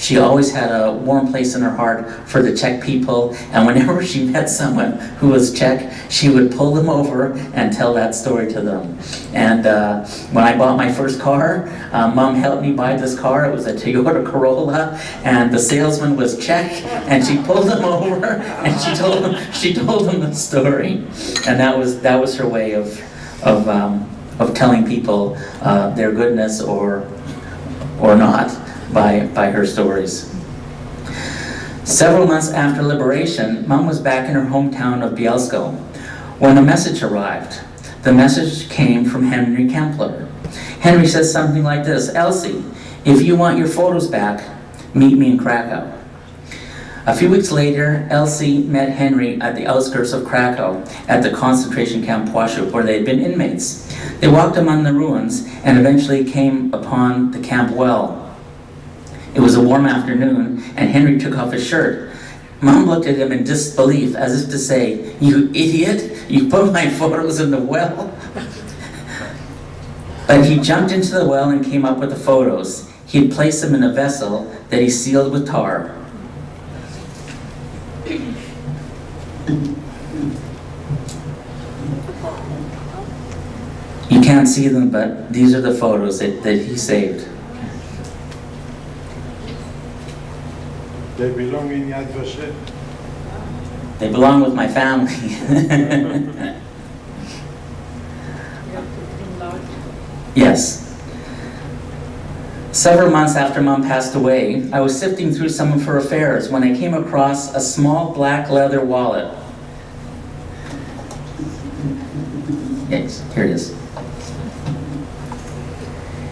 She always had a warm place in her heart for the Czech people, and whenever she met someone who was Czech, she would pull them over and tell that story to them. And when I bought my first car, Mom helped me buy this car. It was a Toyota Corolla, and the salesman was Czech, and she pulled them over and she told them the story, and that was her way of telling people their goodness or not by her stories. Several months after liberation, Mom was back in her hometown of Bielsko when a message arrived. The message came from Henry Kempler. Henry says something like this: "Elsie, if you want your photos back, meet me in Krakow." A few weeks later, Elsie met Henry at the outskirts of Krakow at the concentration camp Płaszów, where they had been inmates. They walked among the ruins and eventually came upon the camp well. It was a warm afternoon, and Henry took off his shirt. Mom looked at him in disbelief, as if to say, "You idiot, you put my photos in the well?" But he jumped into the well and came up with the photos. He had placed them in a vessel that he sealed with tar. You can't see them, but these are the photos that he saved. They belong in Yad Vashem. They belong with my family. Yes. Several months after Mom passed away, I was sifting through some of her affairs when I came across a small black leather wallet. Yes, here it is.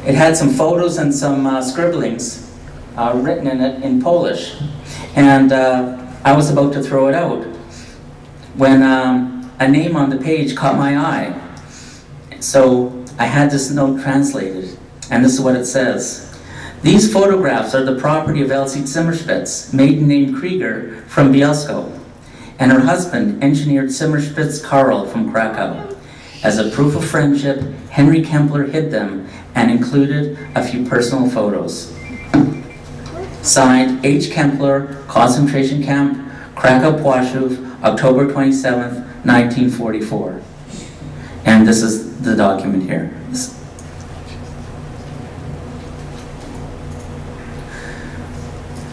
It had some photos and some scribblings written in it in Polish. And I was about to throw it out when a name on the page caught my eye. So I had this note translated, and this is what it says. "These photographs are the property of Elsie Zimmerspitz, maiden name Krieger, from Bielsko, and her husband, engineer Zimmerspitz Karl from Krakow. As a proof of friendship, Henry Kempler hid them and included a few personal photos. Signed, H. Kempler, Concentration Camp, Krakow Płaszów, October 27th, 1944. And this is the document here.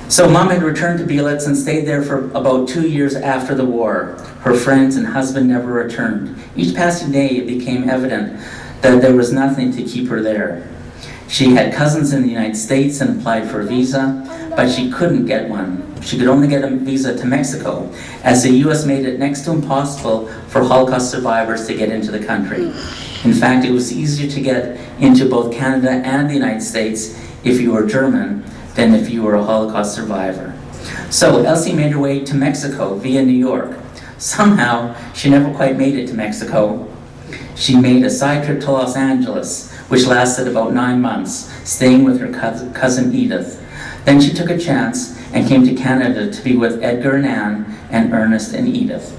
So Mom had returned to Bielitz and stayed there for about 2 years after the war. Her friends and husband never returned. Each passing day it became evident that there was nothing to keep her there. She had cousins in the United States and applied for a visa, but she couldn't get one. She could only get a visa to Mexico, as the US made it next to impossible for Holocaust survivors to get into the country. In fact, it was easier to get into both Canada and the United States if you were German than if you were a Holocaust survivor. So Elsie made her way to Mexico via New York. Somehow, she never quite made it to Mexico. She made a side trip to Los Angeles, which lasted about 9 months, staying with her cousin Edith. Then she took a chance and came to Canada to be with Edgar and Anne and Ernest and Edith.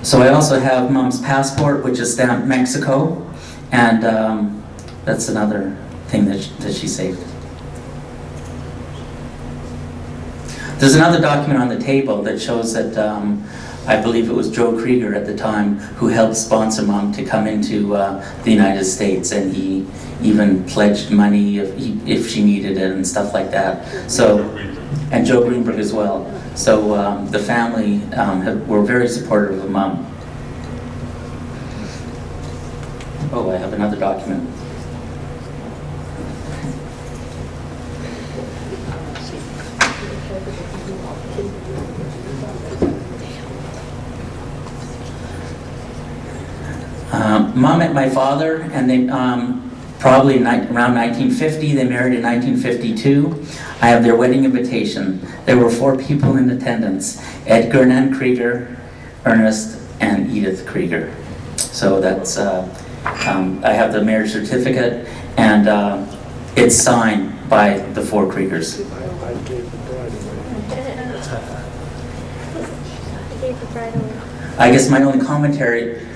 So I also have Mom's passport, which is stamped Mexico, and that's another thing that she saved. There's another document on the table that shows that I believe it was Joe Krieger at the time who helped sponsor Mom to come into the United States, and he even pledged money if she needed it and stuff like that. So, and Joe Greenberg as well. So the family were very supportive of Mom. Oh, I have another document. Mom met my father, and they probably around 1950. They married in 1952. I have their wedding invitation. There were 4 people in attendance: Edgar and Ann Krieger, Ernest, and Edith Krieger. So that's, I have the marriage certificate, and it's signed by the 4 Kriegers. I guess my only commentary,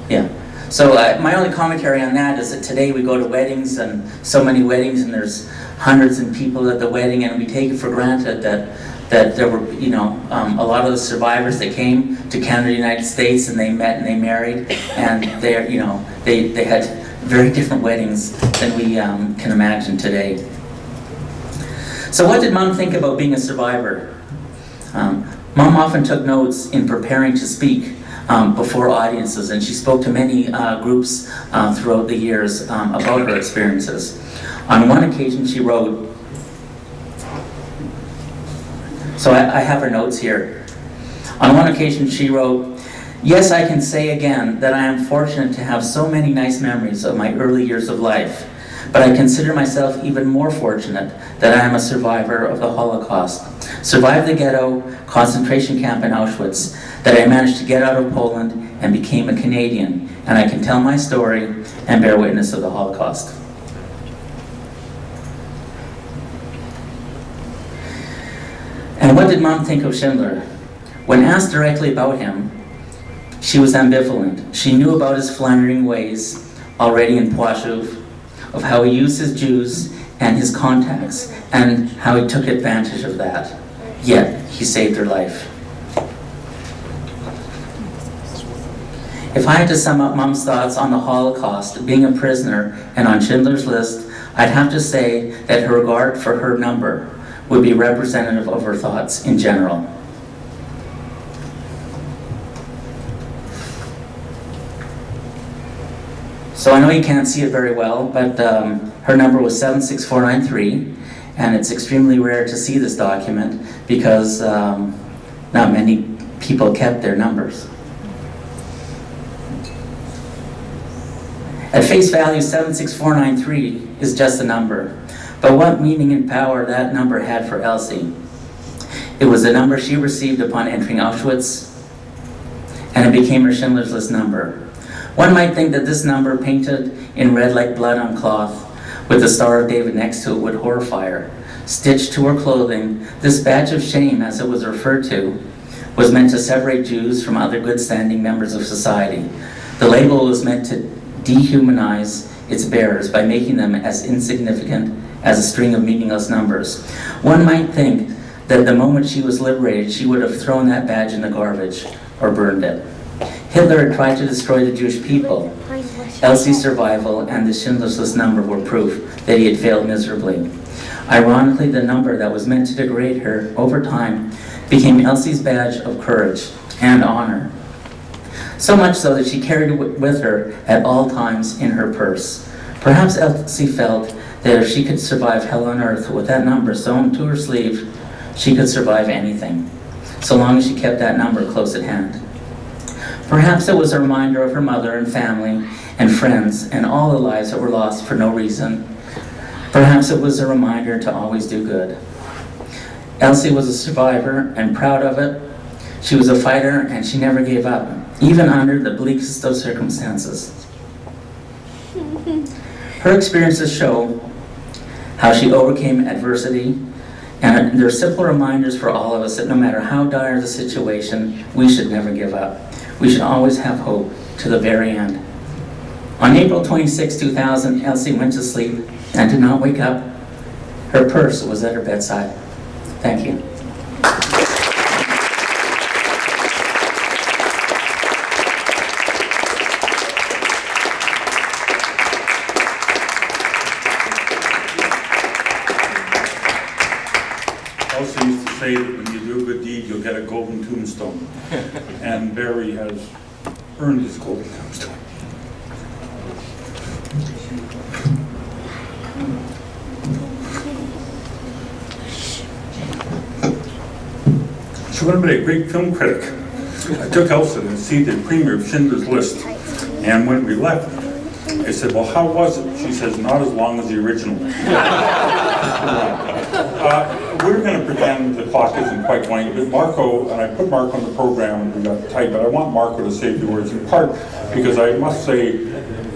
yeah. So my only commentary on that is that today we go to weddings, and so many weddings, and there's hundreds of people at the wedding, and we take it for granted that there were, you know, a lot of the survivors that came to Canada, United States, and they met and they married, and they, you know, they had very different weddings than we can imagine today. So what did Mom think about being a survivor? Mom often took notes in preparing to speak before audiences, and she spoke to many groups throughout the years about her experiences. On one occasion she wrote, so I have her notes here. On one occasion she wrote, "Yes, I can say again that I am fortunate to have so many nice memories of my early years of life, but I consider myself even more fortunate that I am a survivor of the Holocaust, survived the ghetto concentration camp in Auschwitz, that I managed to get out of Poland and became a Canadian, and I can tell my story and bear witness of the Holocaust." And what did Mom think of Schindler? When asked directly about him, she was ambivalent. She knew about his floundering ways already in Płaszów, of how he used his Jews and his contacts, and how he took advantage of that. Yet, he saved her life. If I had to sum up Mom's thoughts on the Holocaust, being a prisoner, and on Schindler's List, I'd have to say that her regard for her number would be representative of her thoughts in general. So I know you can't see it very well, but her number was 76493, and it's extremely rare to see this document because not many people kept their numbers. At face value, 76493 is just a number, but what meaning and power that number had for Elsie. It was the number she received upon entering Auschwitz, and it became her Schindler's List number. One might think that this number, painted in red like blood on cloth, with the Star of David next to it, would horrify her. Stitched to her clothing, this badge of shame, as it was referred to, was meant to separate Jews from other good-standing members of society. The label was meant to dehumanize its bearers by making them as insignificant as a string of meaningless numbers. One might think that the moment she was liberated, she would have thrown that badge in the garbage or burned it. Hitler had tried to destroy the Jewish people. Elsie's survival and the Schindler's List number were proof that he had failed miserably. Ironically, the number that was meant to degrade her over time became Elsie's badge of courage and honor. So much so that she carried it with her at all times in her purse. Perhaps Elsie felt that if she could survive hell on earth with that number sewn to her sleeve, she could survive anything, so long as she kept that number close at hand. Perhaps it was a reminder of her mother and family and friends and all the lives that were lost for no reason. Perhaps it was a reminder to always do good. Elsie was a survivor and proud of it. She was a fighter and she never gave up, even under the bleakest of circumstances. Her experiences show how she overcame adversity, and they're simple reminders for all of us that no matter how dire the situation, we should never give up. We should always have hope to the very end. On April 26, 2000, Elsie went to sleep and did not wake up. Her purse was at her bedside. Thank you. Elsie used to say that when you do a good deed, you'll get a golden tombstone. And Barry has earned his golden tombstone. She would have been a great film critic. I took Elsa to see the premiere of Schindler's List. And when we left, I said, well, how was it? She says, not as long as the original. We're going to pretend the clock isn't quite going, but Marco, and I put Marco on the program and we got tight, but I want Marco to say a few words, in part because I must say,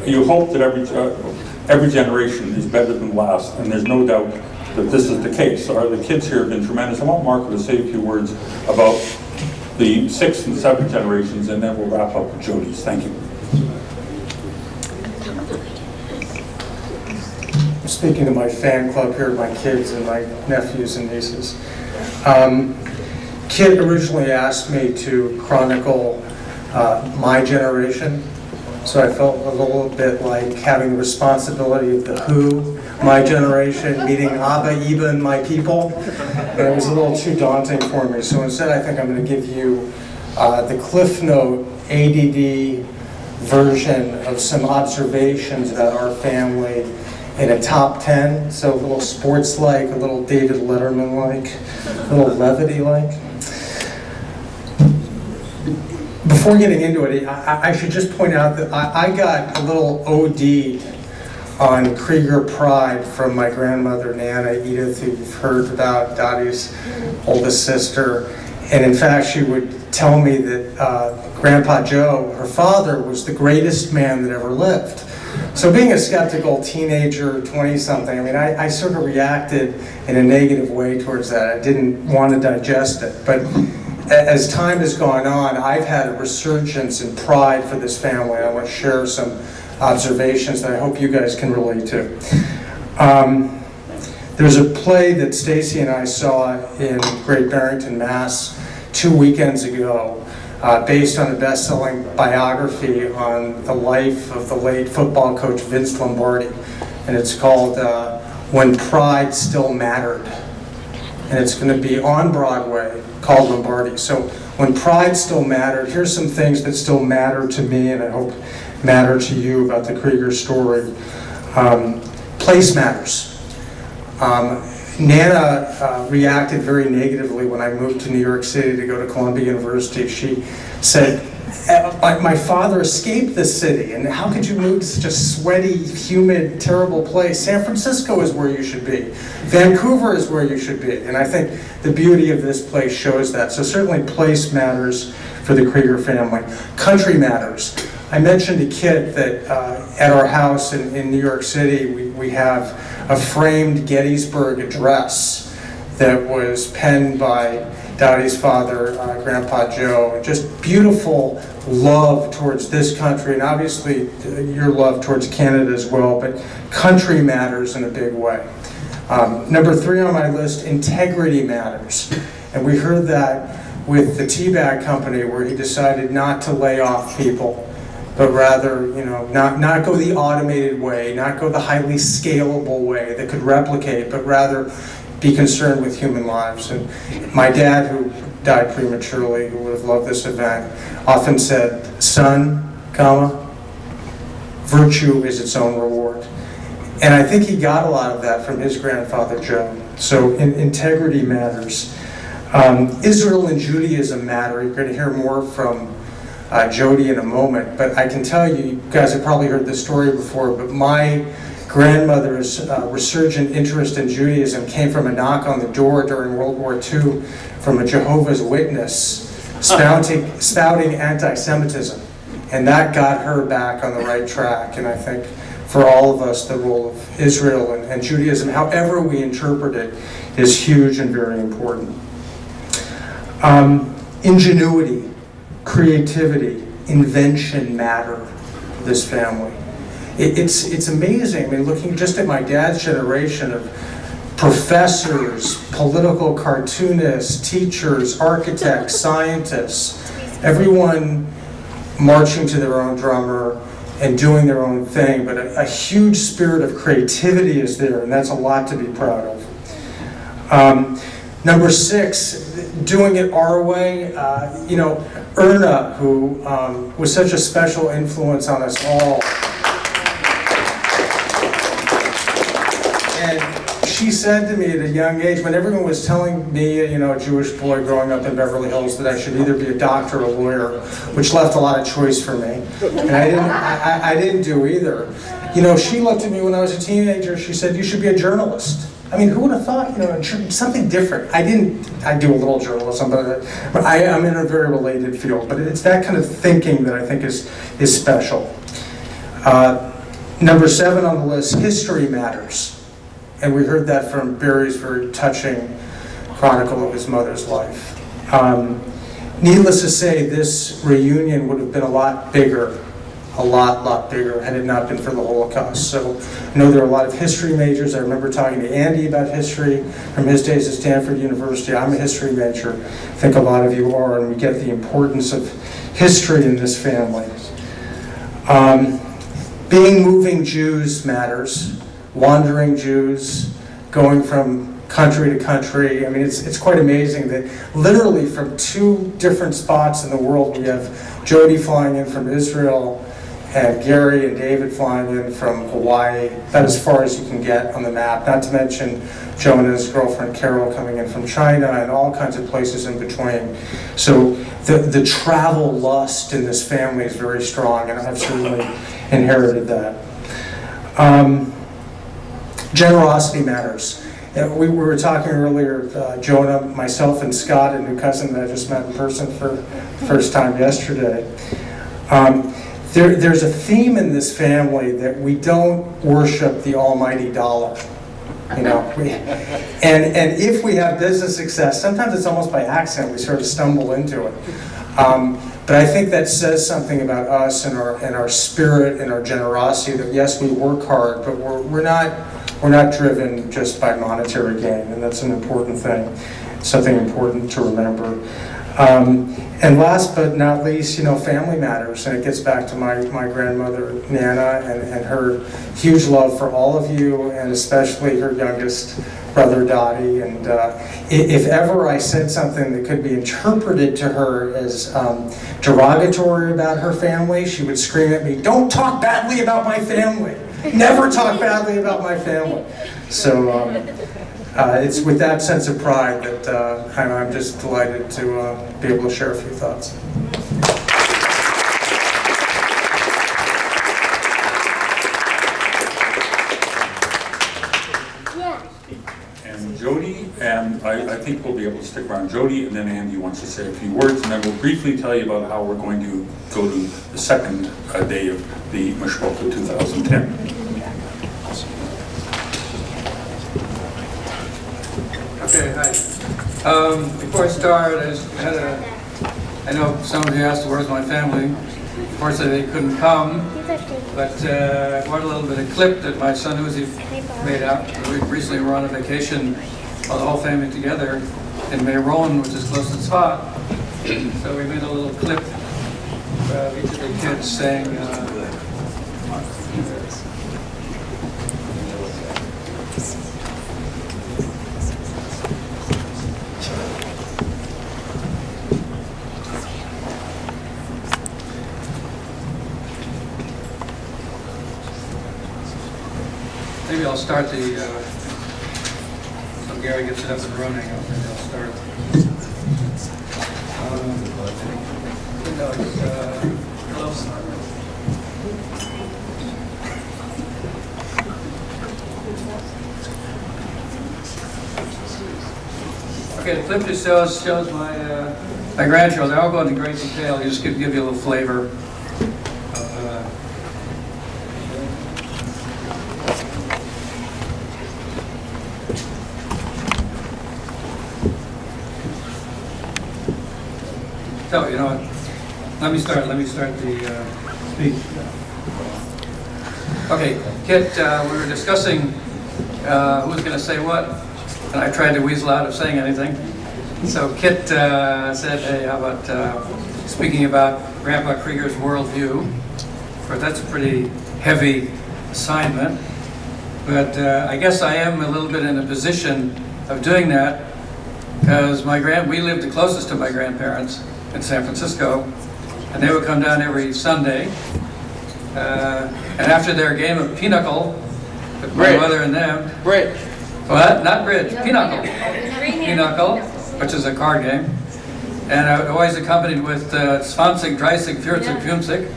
you hope that every generation is better than last, and there's no doubt that this is the case. The kids here have been tremendous. I want Marco to say a few words about the 6th and 7th generations, and then we'll wrap up with Jody's. Thank you. speaking to my fan club here, my kids and my nephews and nieces. Kit originally asked me to chronicle my generation, so I felt a little bit like having the responsibility of the Who, my generation, meeting Abba, Iba, and my people. And it was a little too daunting for me, so instead I think I'm going to give you the Cliff Note ADD version of some observations about our family in a top 10, so a little sports-like, a little David Letterman-like, a little levity-like. Before getting into it, I should just point out that I got a little OD'd on Krieger pride from my grandmother, Nana Edith, who you've heard about, Dottie's oldest sister. And in fact, she would tell me that Grandpa Joe, her father, was the greatest man that ever lived. So being a skeptical teenager, 20-something, I mean, I sort of reacted in a negative way towards that. I didn't want to digest it. But as time has gone on, I've had a resurgence in pride for this family. I want to share some observations that I hope you guys can relate to. There's a play that Stacy and I saw in Great Barrington, Mass. 2 weekends ago, based on a best-selling biography on the life of the late football coach Vince Lombardi. And it's called When Pride Still Mattered. And it's going to be on Broadway, called Lombardi. So when pride still mattered, here's some things that still matter to me and I hope matter to you about the Krieger story. Place matters. Nana reacted very negatively when I moved to New York City to go to Columbia University. She said, my father escaped this city, and how could you move to such a sweaty, humid, terrible place? San Francisco is where you should be. Vancouver is where you should be. And I think the beauty of this place shows that. So certainly place matters for the Krieger family. Country matters. I mentioned to Kit that at our house in New York City, we have a framed Gettysburg Address that was penned by Dottie's father, Grandpa Joe. Just beautiful love towards this country, and obviously your love towards Canada as well, but country matters in a big way. Number 3 on my list, integrity matters. And we heard that with the tea bag company, where he decided not to lay off people, but rather, not go the automated way, not go the highly scalable way that could replicate, but rather be concerned with human lives. And my dad, who died prematurely, who would have loved this event, often said, son, virtue is its own reward. And I think he got a lot of that from his grandfather, Joe. So integrity matters. Israel and Judaism matter. You're going to hear more from Jody in a moment, but I can tell you, you guys have probably heard this story before, but my grandmother's resurgent interest in Judaism came from a knock on the door during World War II from a Jehovah's Witness spouting anti-Semitism. And that got her back on the right track. And I think for all of us, the role of Israel and Judaism, however we interpret it, is huge and very important. Ingenuity, creativity, invention matter for this family. It's amazing. I mean, looking just at my dad's generation of professors, political cartoonists, teachers, architects, scientists, everyone marching to their own drummer and doing their own thing, but a huge spirit of creativity is there, and that's a lot to be proud of. Number 6, doing it our way. Erna, who was such a special influence on us all. And she said to me at a young age, when everyone was telling me, a Jewish boy growing up in Beverly Hills, that I should either be a doctor or a lawyer, which left a lot of choice for me. And I didn't do either. She looked at me when I was a teenager, she said, you should be a journalist. I mean, who would have thought, something different? I do a little journalism, but I'm in a very related field. But it's that kind of thinking that I think is special. Number 7 on the list, history matters. And we heard that from Barry's very touching chronicle of his mother's life. Needless to say, this reunion would have been a lot bigger a lot bigger had it not been for the Holocaust. So I know there are a lot of history majors. I remember talking to Andy about history from his days at Stanford University. I'm a history major. I think a lot of you are, and we get the importance of history in this family. Being moving Jews matters. Wandering Jews, going from country to country. I mean, it's quite amazing that literally from 2 different spots in the world, we have Jody flying in from Israel and Gary and David flying in from Hawaii. About as far as you can get on the map, not to mention Joe and his girlfriend Carol coming in from China and all kinds of places in between. So the travel lust in this family is very strong, and I've certainly inherited that. Generosity matters. We were talking earlier, Jonah, myself, and Scott, a new cousin that I just met in person for the first time yesterday. There's a theme in this family that we don't worship the almighty dollar. You know, and if we have business success, sometimes it's almost by accident. We sort of stumble into it. But I think that says something about us and our spirit and our generosity. That yes, we work hard, but we're not driven just by monetary gain, and that's an important thing. Something important to remember. And last but not least, you know, family matters, and it gets back to my grandmother Nana and her huge love for all of you, and especially her youngest brother Dottie. And if ever I said something that could be interpreted to her as derogatory about her family, she would scream at me, "Don't talk badly about my family! Never talk badly about my family!" So it's with that sense of pride that I'm just delighted to be able to share a few thoughts. And Jody, and I think we'll be able to stick around. Jody, and then Andy wants to say a few words, and then we'll briefly tell you about how we're going to go to the second day of the Mishpocha 2010. Okay, hi. Before I start, I know some of you asked where's my family. Unfortunately, they couldn't come, but I brought a little bit of clip that my son Uzi made out. We recently were on a vacation, all the whole family together in Mayron, which is close to Tzfat. So we made a little clip of each of the kids saying, maybe I'll start the, so Gary gets it up and running, maybe I'll start. Okay, the clip just shows my grandchildren. I won't go into great detail, I just give you a little flavor. So, you know what, let me start the speech. Okay, Kit, we were discussing who was going to say what, and I tried to weasel out of saying anything. So Kit said, hey, how about speaking about Grandpa Krieger's worldview? Of course, that's a pretty heavy assignment, but I guess I am a little bit in a position of doing that because we lived the closest to my grandparents in San Francisco, and they would come down every Sunday. And after their game of pinochle, with my mother and them. Bridge. What? Not bridge. Pinochle. Pinochle, which is a card game. And I was always accompanied with 20, 30, 40, 50,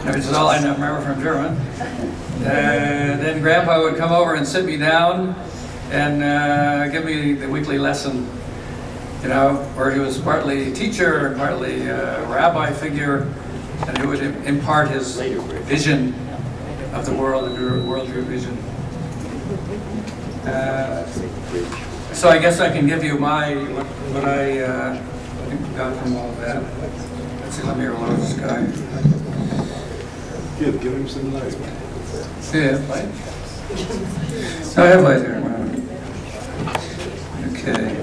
which is all I remember from German. Then Grandpa would come over and sit me down and give me the weekly lesson. You know, where he was partly teacher and partly rabbi figure, and he would impart his vision of the world, and worldview vision. So I guess I can give you what I got from all of that. Let's see, let me reload this guy. Give him some light. Yeah, light? Oh, I have light here. Okay.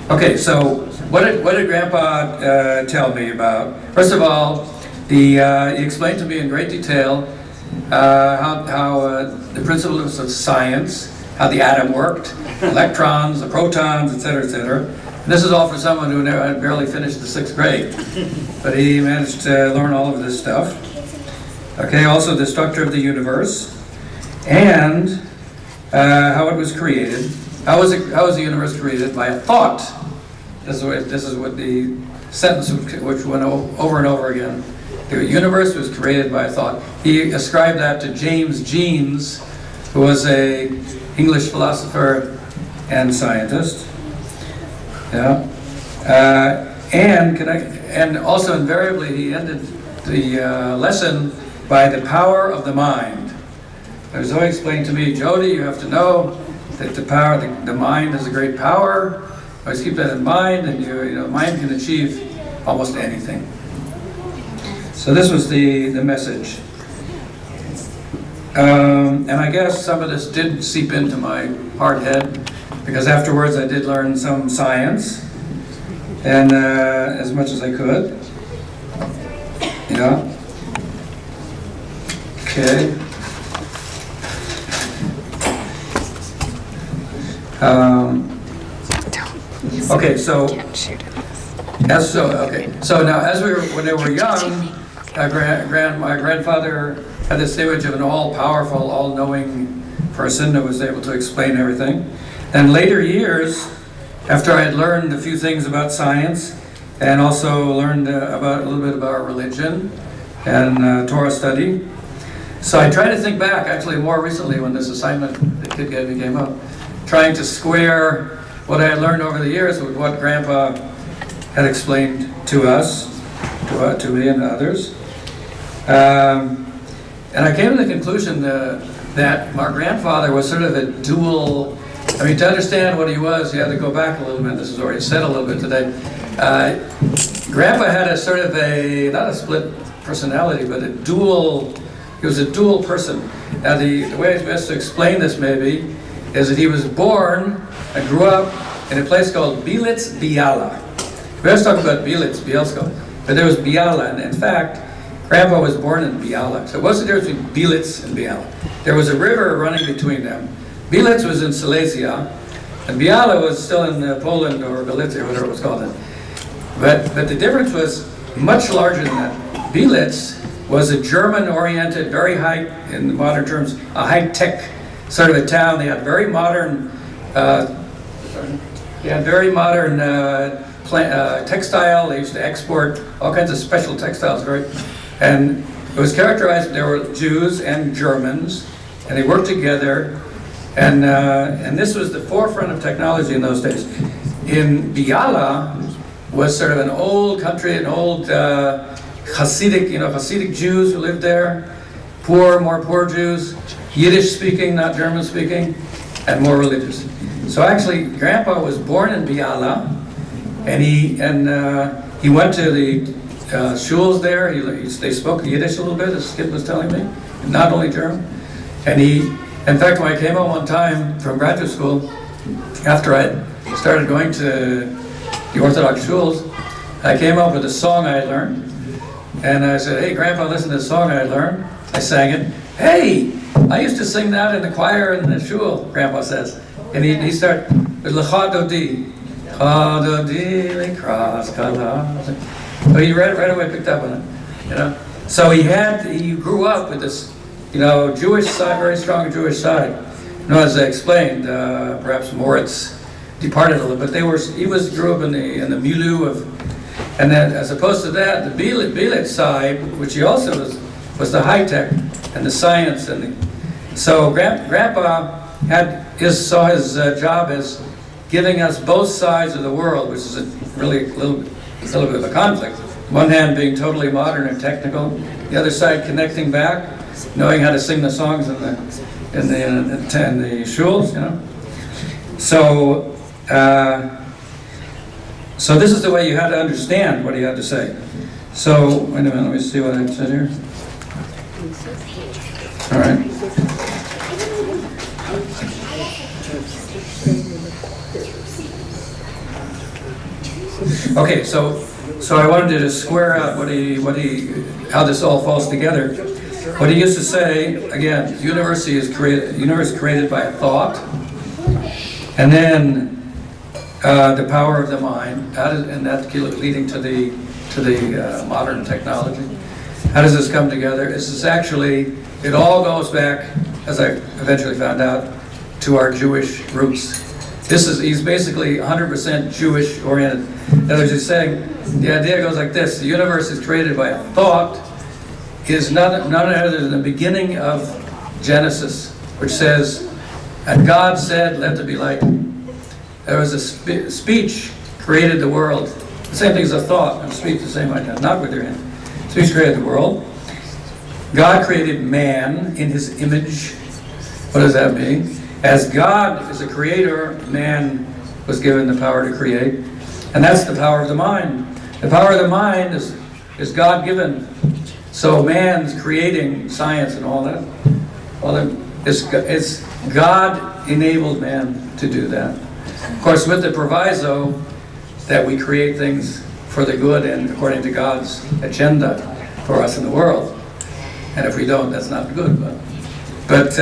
Okay, so what did Grandpa tell me about? First of all, he explained to me in great detail how the principles of science, how the atom worked, electrons, the protons, etc., etc. And this is all for someone who had barely finished the 6th grade, but he managed to learn all of this stuff. Okay, also the structure of the universe, and how it was created. How was the universe created? By a thought. This is what the sentence which went over and over again. The universe was created by a thought. He ascribed that to James Jeans, who was an English philosopher and scientist. Yeah, and also invariably he ended the lesson by the power of the mind. It was always explained to me, Jody, you have to know that the mind is a great power. Always keep that in mind, and mind can achieve almost anything. So this was the message. And I guess some of this did seep into my hard head, because afterwards I did learn some science, and as much as I could. Yeah. Okay. Okay, so when they were young, my grandfather had this image of an all-powerful, all-knowing person who was able to explain everything. And later years, after I had learned a few things about science, and also learned a little bit about religion and Torah study, so I tried to think back, actually more recently when this assignment the kid gave me came up, trying to square what I had learned over the years with what Grandpa had explained to us, to me and others. And I came to the conclusion that my grandfather was sort of a dual, I mean, to understand what he was, you had to go back a little bit. This is already said a little bit today. Grandpa had a sort of not a split personality, but he was a dual person. Now the way it's best to explain this maybe is that he was born and grew up in a place called Belitz Biala. We always talk about Belitz, Bielsko, but there was Biala, and in fact, Grandpa was born in Biala. So what's the difference between Belitz and Biala? There was a river running between them. Belitz was in Silesia, and Biala was still in Poland or Galicia or whatever it was called then. But the difference was much larger than that. Belitz was a German-oriented, very high, in modern terms, a high-tech sort of a town. They had very modern, textile. They used to export all kinds of special textiles, and it was characterized. There were Jews and Germans, and they worked together. And this was the forefront of technology in those days. In Biala was sort of an old country, an old Hasidic Jews who lived there, more poor Jews, Yiddish speaking, not German speaking, and more religious. So actually, Grandpa was born in Biala, and he went to the shuls there. They spoke Yiddish a little bit, as Skip was telling me, not only German. And in fact, when I came home one time from graduate school, after I started going to the Orthodox shuls, I came up with a song I had learned, and I said, "Hey, Grandpa, listen to this song I had learned." I sang it. "Hey, I used to sing that in the choir in the shul," Grandpa says. And he started with L'cha Dodi. L'cha Dodi, L'kras Kalas. So he right away picked up on it, So he grew up with this, Jewish side, very strong Jewish side. As I explained, perhaps Moritz departed a little bit. He grew up in the milieu of, and then as opposed to that, the Belitz side, which he also was the high tech and the science so Grandpa saw his job as giving us both sides of the world, which is really a little bit of a conflict. One hand being totally modern and technical, the other side connecting back, knowing how to sing the songs in the shuls, So this is the way you had to understand what he had to say. So, wait a minute, let me see what I said here. All right. Okay, so I wanted to square out how this all falls together. What he used to say, again, the universe is created by a thought, and then the power of the mind, and that leading to the modern technology. How does this come together? This is actually, it all goes back, as I eventually found out, to our Jewish roots. He's basically 100% Jewish oriented. In other words, he's saying, the idea goes like this: the universe is created by a thought, is none other than the beginning of Genesis, which says, and God said, let there be light. There was a speech created the world. The same thing as a thought, and speech the same idea, not with your hand. Speech created the world. God created man in his image. What does that mean? As God is a creator, man was given the power to create. And that's the power of the mind. The power of the mind is God-given. So man's creating science and all that. Well, it's God-enabled man to do that. Of course, with the proviso that we create things for the good and according to God's agenda for us in the world. And if we don't, that's not good. But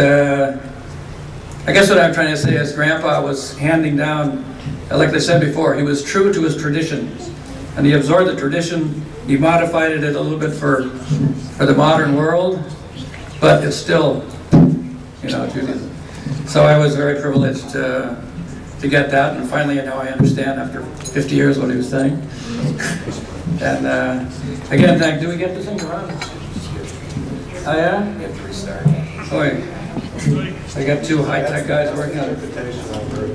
I guess what I'm trying to say is Grandpa was handing down, like I said before, he was true to his tradition. And he absorbed the tradition, he modified it a little bit for the modern world, but it's still, Judaism. So I was very privileged to get that, and finally now I understand after 50 years what he was saying. And again, do we get this thing around? Oh yeah? You have to restart. Oh yeah. I got two high-tech guys working on it.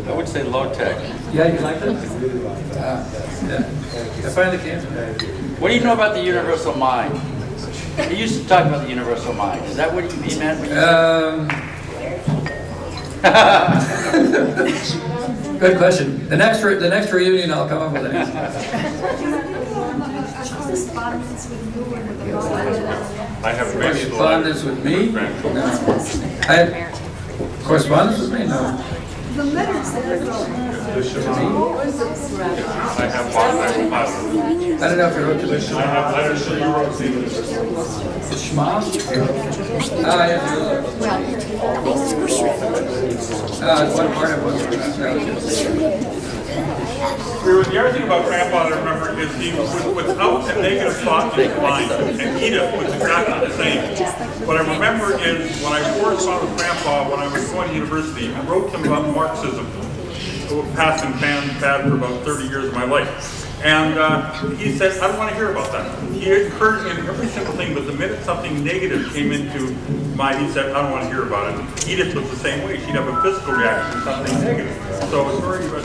I would say low-tech. Yeah, you like this? Yeah. I finally came to that. What do you know about the universal mind? You used to talk about the universal mind. Is that what you meant when you said? Good question. The next reunion, I'll come up with an answer. I have correspondence with me? No. Correspondence with me? No. The letters that I wrote. I have one. I don't know if you wrote to me. I have letters that you wrote to me. The Shema? Yes. One part of it. The other thing about Grandpa I remember is he was without a negative thought in his mind, and Edith was exactly the same. What I remember is when I corresponded with Grandpa when I was going to university, I wrote him about Marxism, passing fad for about 30 years of my life. And he said, I don't want to hear about that. He encouraged me in every single thing, but the minute something negative came into mind, he said, I don't want to hear about it. Edith was the same way. She'd have a physical reaction to something negative. So it's very much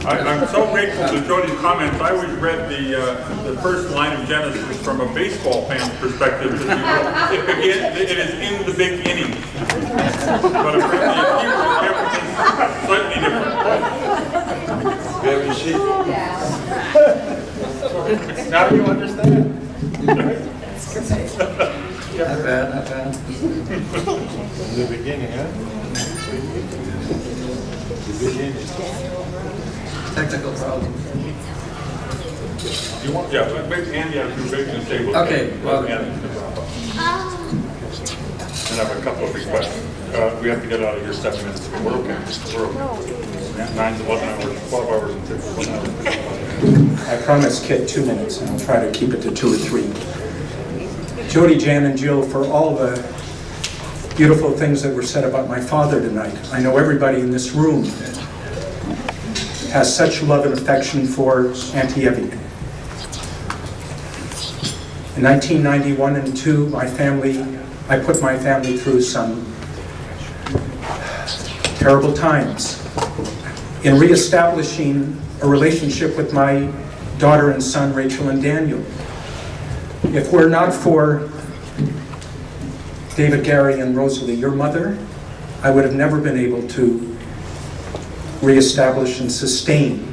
I'm so grateful to Jody's comments. I always read the first line of Genesis from a baseball fan's perspective. It is in the big inning. But apparently everything's slightly different. Now you understand. Not bad, not bad. In the beginning, huh? The beginning. Technical problem. You want, yeah, but maybe Andy has to make the table. Okay, well. And I have a couple of requests. We have to get out of here 7 minutes ago. We're okay. We're okay. 9 to 11 hours, 12 hours and 15 hours. I promised Kit 2 minutes, and I'll try to keep it to 2 or 3. Jody, Jan, and Jill, for all the beautiful things that were said about my father tonight. I know everybody in this room has such love and affection for Auntie Evie. In 1991 and 2, I put my family through some terrible times in reestablishing a relationship with my daughter and son, Rachel and Daniel. If we're not for David, Gary, and Rosalie, your mother, I would have never been able to reestablish and sustain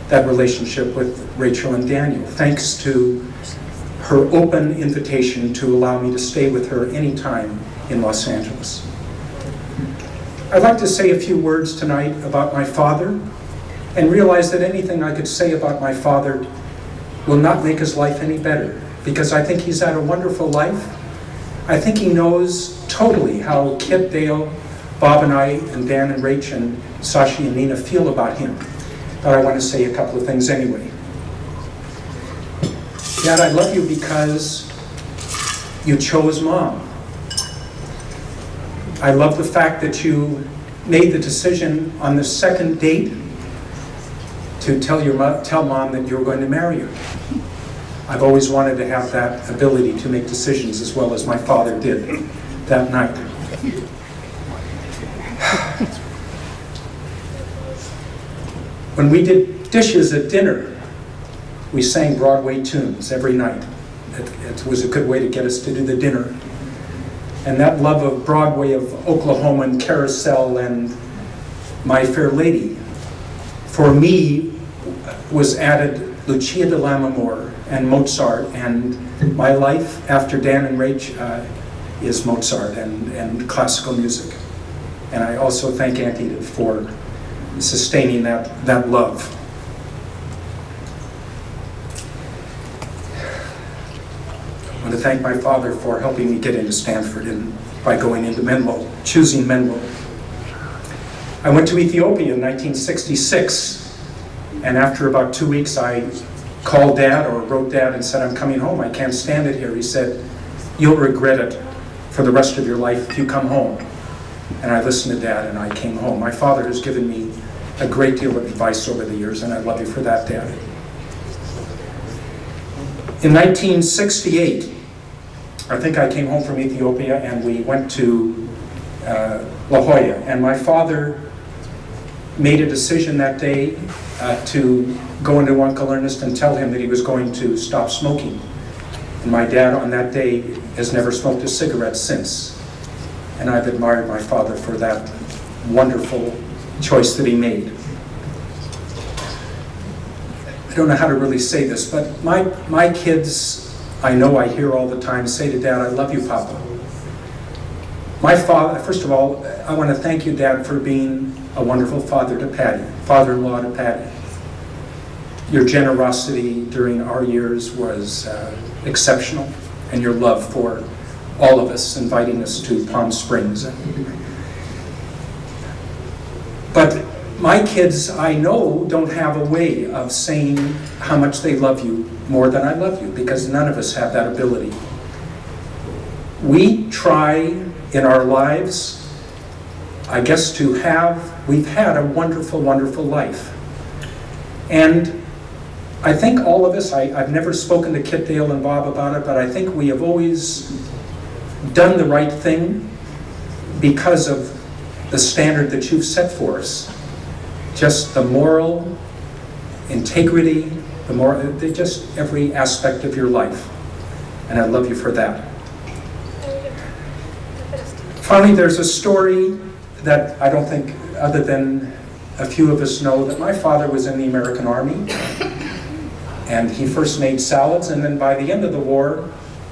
that relationship with Rachel and Daniel, thanks to her open invitation to allow me to stay with her anytime in Los Angeles. I'd like to say a few words tonight about my father, and realize that anything I could say about my father will not make his life any better, because I think he's had a wonderful life. I think he knows totally how Kit, Dale, Bob and I, and Dan and Rach and Sashi and Nina feel about him. But I want to say a couple of things anyway. Dad, I love you because you chose Mom. I love the fact that you made the decision on the second date to tell Mom that you were going to marry her. I've always wanted to have that ability to make decisions as well as my father did that night. When we did dishes at dinner, we sang Broadway tunes every night. It was a good way to get us to do the dinner. And that love of Broadway, of Oklahoma and Carousel and My Fair Lady, for me, was added Lucia de Lammermoor and Mozart, and my life after Dan and Rach is Mozart and classical music. And I also thank Aunt Edith for sustaining that love. I want to thank my father for helping me get into Stanford and by going into Menlo, choosing Menlo. I went to Ethiopia in 1966, and after about 2 weeks I called Dad or wrote Dad and said, I'm coming home, I can't stand it here. He said, you'll regret it for the rest of your life if you come home. And I listened to Dad and I came home. My father has given me a great deal of advice over the years, and I love you for that, Dad. In 1968, I think I came home from Ethiopia and we went to La Jolla, and my father made a decision that day to go into Uncle Ernest and tell him that he was going to stop smoking. And my dad on that day has never smoked a cigarette since. And I've admired my father for that wonderful choice that he made. I don't know how to really say this, but my kids, I know I hear all the time, say to Dad, I love you, Papa. My father, first of all, I want to thank you, Dad, for being a wonderful father to Patty, father-in-law to Patty. Your generosity during our years was exceptional, and your love for all of us, inviting us to Palm Springs. But my kids, I know, don't have a way of saying how much they love you more than I love you, because none of us have that ability. We try in our lives, I guess, we've had a wonderful, wonderful life. And I think all of us, I've never spoken to Kit, Dale, and Bob about it, but I think we have always done the right thing because of the standard that you've set for us. Just the moral integrity, just every aspect of your life. And I love you for that. Finally, there's a story that I don't think, other than a few of us know, that my father was in the American Army. And he first made salads, and then by the end of the war,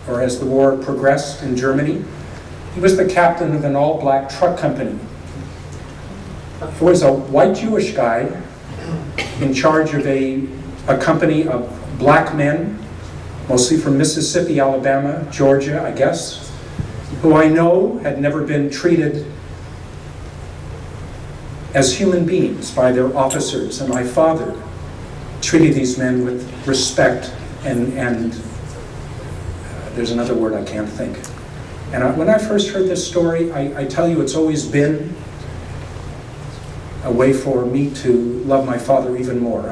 or as the war progressed in Germany, he was the captain of an all-black truck company. He was a white Jewish guy in charge of a company of black men, mostly from Mississippi, Alabama, Georgia, I guess, who I know had never been treated as human beings by their officers. And my father treated these men with respect and there's another word I can't think. And when I first heard this story, I tell you, it's always been a way for me to love my father even more.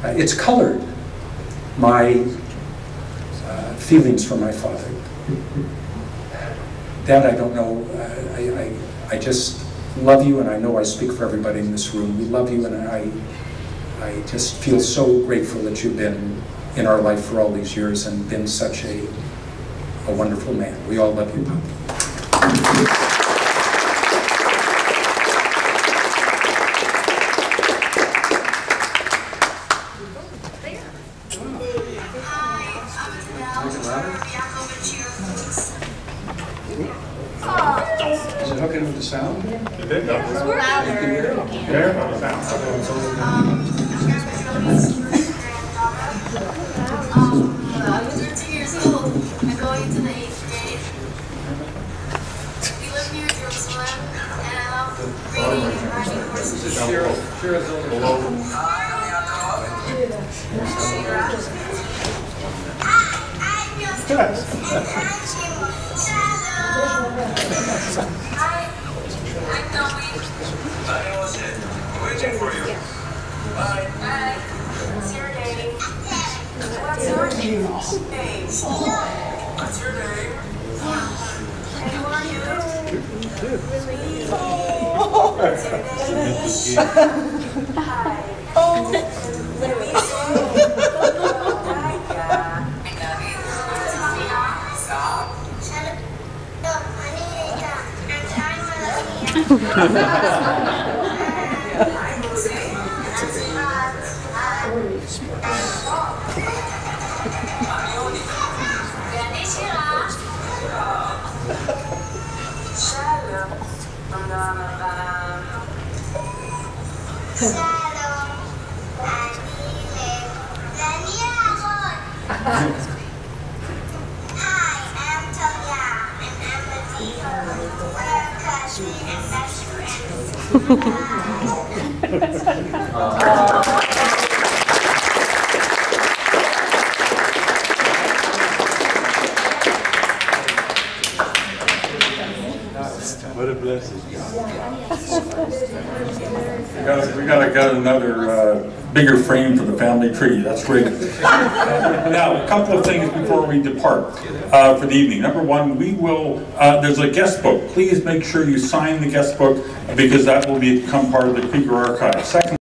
It's colored my feelings for my father. Dad, I don't know, I just love you, and I know I speak for everybody in this room. We love you, and I just feel so grateful that you've been in our life for all these years and been such a wonderful man. We all love you, Papa. that hooking with the sound? I'm 13 years old. I'm going into the 8th grade. We live near Jerusalem, and I love reading and writing courses. This is Shira's older. Waiting for you. Bye. Bye. What's your name? What's your name? What's your name? And who are you? What's your name? Hi. What a blessing. We got another bigger frame for the family tree. That's great. Now, a couple of things before we depart for the evening. Number one, we will, there's a guest book. Please make sure you sign the guest book because that will become part of the Krieger archive. Second,